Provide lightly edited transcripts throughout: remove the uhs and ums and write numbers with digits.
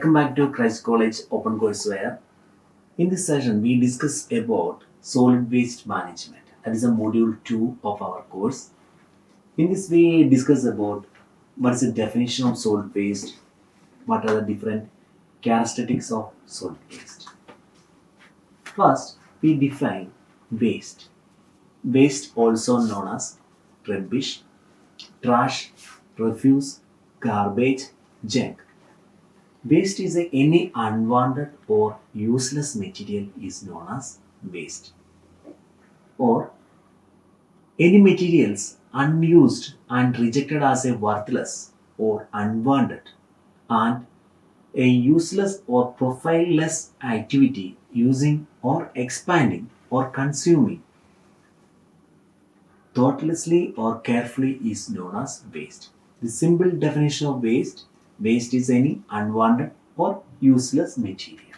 Welcome back to Christ College Open Courseware. In this session, we discuss about solid waste management. That is a module 2 of our course. In this, we discuss about what is the definition of solid waste, what are the different characteristics of solid waste. First, we define waste. Waste, also known as rubbish, trash, refuse, garbage, junk. Waste is any unwanted or useless material is known as waste. Or any materials unused and rejected as a worthless or unwanted and a useless or profileless activity using or expanding or consuming thoughtlessly or carefully is known as waste. The simple definition of waste is any unwanted or useless material.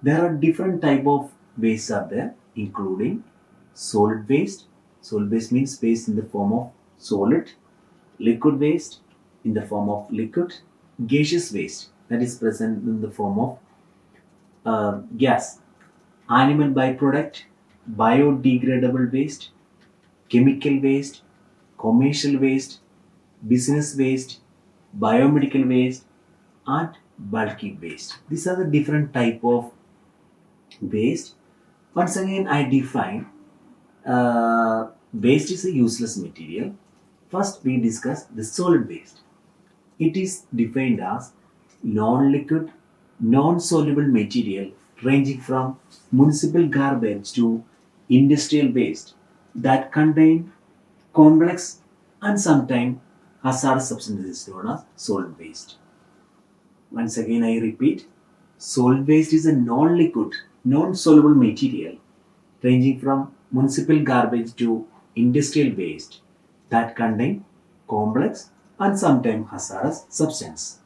There are different type of waste are there, including solid waste. Solid waste means waste in the form of solid, liquid waste in the form of liquid, gaseous waste that is present in the form of gas, animal byproduct, biodegradable waste, chemical waste, commercial waste, business waste, biomedical waste, and bulky waste. These are the different type of waste. Once again, I define waste is a useless material. First, we discuss the solid waste. It is defined as non-liquid, non-soluble material ranging from municipal garbage to industrial waste that contain complex and sometimes hazardous substances known as solid waste. Once again, I repeat, solid waste is a non-liquid, non-soluble material ranging from municipal garbage to industrial waste that contain complex and sometimes hazardous substance.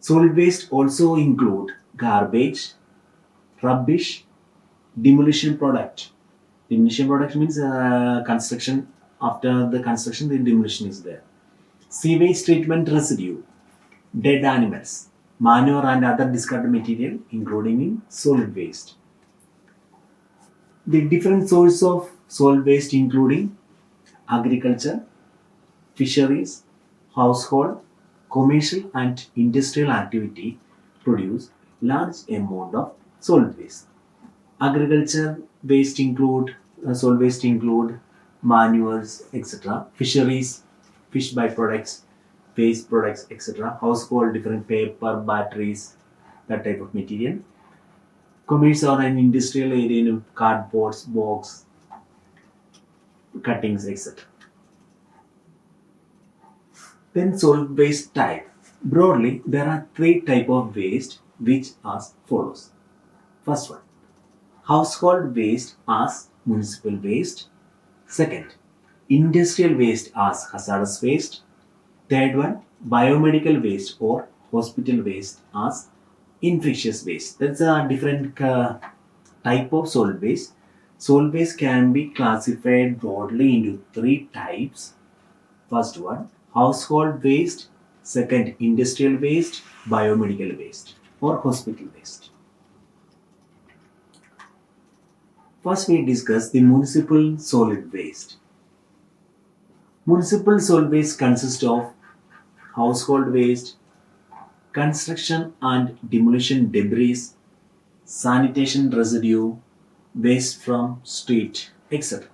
Solid waste also include garbage, rubbish, demolition product. Demolition product means construction. After the construction, the demolition is there. Sewage treatment residue, dead animals, manure and other discarded material, including in solid waste. The different sources of solid waste including agriculture, fisheries, household, commercial and industrial activity produce large amount of solid waste. Agriculture waste include solid waste include manures, etc. Fisheries, fish byproducts, waste products, etc. Household, different paper, batteries, that type of material. Commerce or an industrial area, cardboards, box, cuttings, etc. Then solid waste type. Broadly, there are three type of waste which as follows. First one, household waste as municipal waste. Second, industrial waste as hazardous waste. Third one, biomedical waste or hospital waste as infectious waste. That's a different type of solid waste. Solid waste can be classified broadly into three types. First one, household waste. Second, industrial waste, biomedical waste or hospital waste. First, we discuss the municipal solid waste. Municipal solid waste consists of household waste, construction and demolition debris, sanitation residue, waste from street, etc.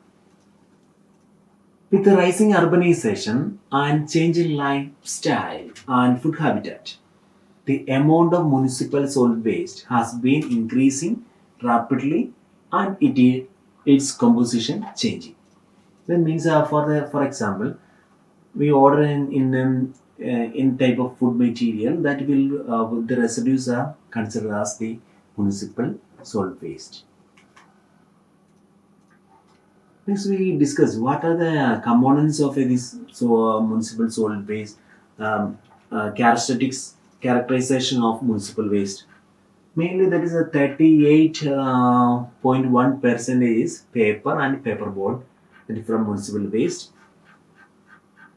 With the rising urbanization and changing lifestyle and food habitat, the amount of municipal solid waste has been increasing rapidly and its composition changing. That means for example, we order in type of food material that will the residues are considered as the municipal solid waste. Next, we discuss what are the components of this municipal solid waste, characterization of municipal waste. Mainly, that is a 38.1% is paper and paperboard, that is from municipal waste.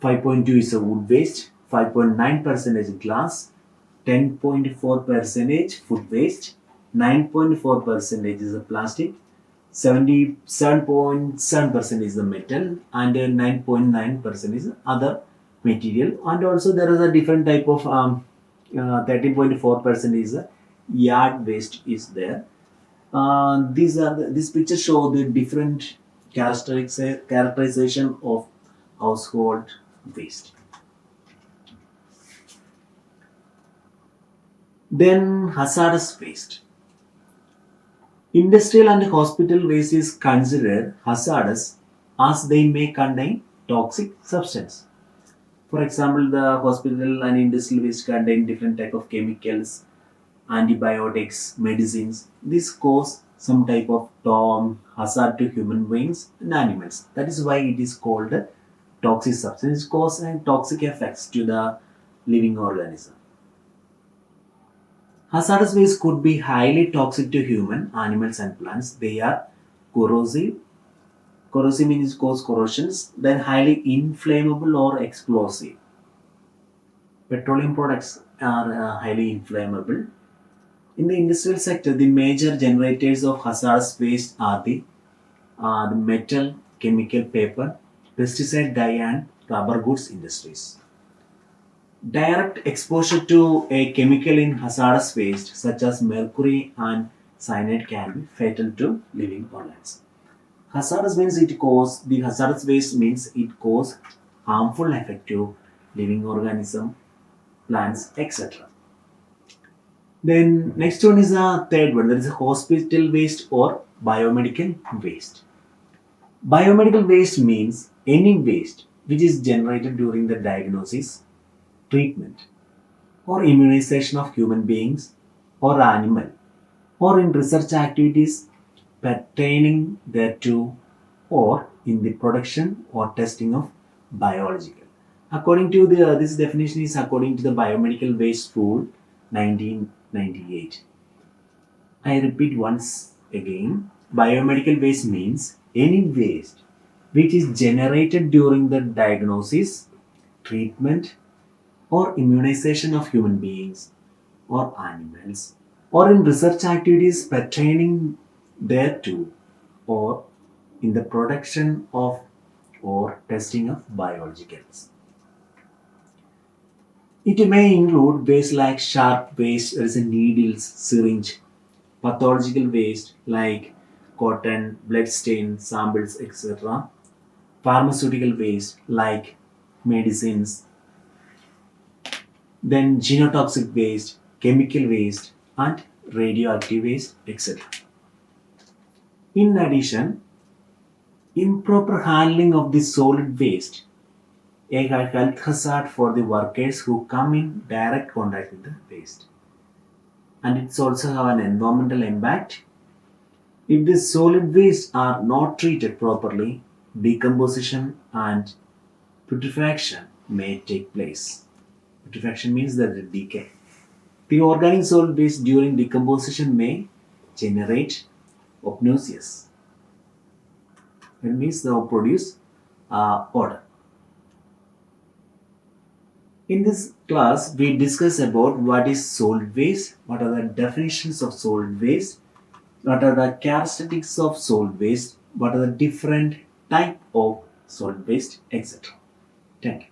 5.2 is a wood waste. 5.9% is glass. 10.4 percentage food waste, 9.4 percentage is the plastic, 77.7% is the metal, and 9.9% is other material. And also there is a different type of 13.4% is yard waste is there. This picture show the different characterization of household waste. Then hazardous waste. Industrial and hospital waste is considered hazardous as they may contain toxic substance. For example, the hospital and industrial waste contain different type of chemicals, antibiotics, medicines. This cause some type of hazard to human beings and animals. That is why it is called a toxic substance. It causes toxic effects to the living organism. Hazardous waste could be highly toxic to human, animals, and plants. They are corrosive. Corrosive means cause corrosions. Then highly inflammable or explosive. Petroleum products are highly inflammable. In the industrial sector, the major generators of hazardous waste are the metal, chemical, paper, pesticide, dye, and rubber goods industries. Direct exposure to a chemical in hazardous waste, such as mercury and cyanide, can be fatal to living organisms. Hazardous means the hazardous waste means it cause harmful effect to living organism, plants, etc. Then next one is a third one, that is a hospital waste or biomedical waste. Biomedical waste means any waste which is generated during the diagnosis, treatment, or immunization of human beings or animal, or in research activities pertaining thereto, or in the production or testing of biological. According to this definition is according to the Biomedical Waste Rule 1998. I repeat once again, biomedical waste means any waste which is generated during the diagnosis, treatment, or immunization of human beings or animals, or in research activities pertaining thereto, or in the production of or testing of biologicals. It may include waste like sharp waste, there is a needles, syringe, pathological waste like cotton, blood stain, samples, etc. Pharmaceutical waste like medicines, then genotoxic waste, chemical waste, and radioactive waste, etc. In addition, improper handling of the solid waste, a health hazard for the workers who come in direct contact with the waste. And it's also have an environmental impact. If the solid waste are not treated properly, decomposition and putrefaction may take place. Putrefaction means that the decay. The organic solid waste during decomposition may generate osmosis. It means they will produce odor. In this class, we discuss about what is solid waste, what are the definitions of solid waste, what are the characteristics of solid waste, what are the different type of solid waste, etc. Thank you.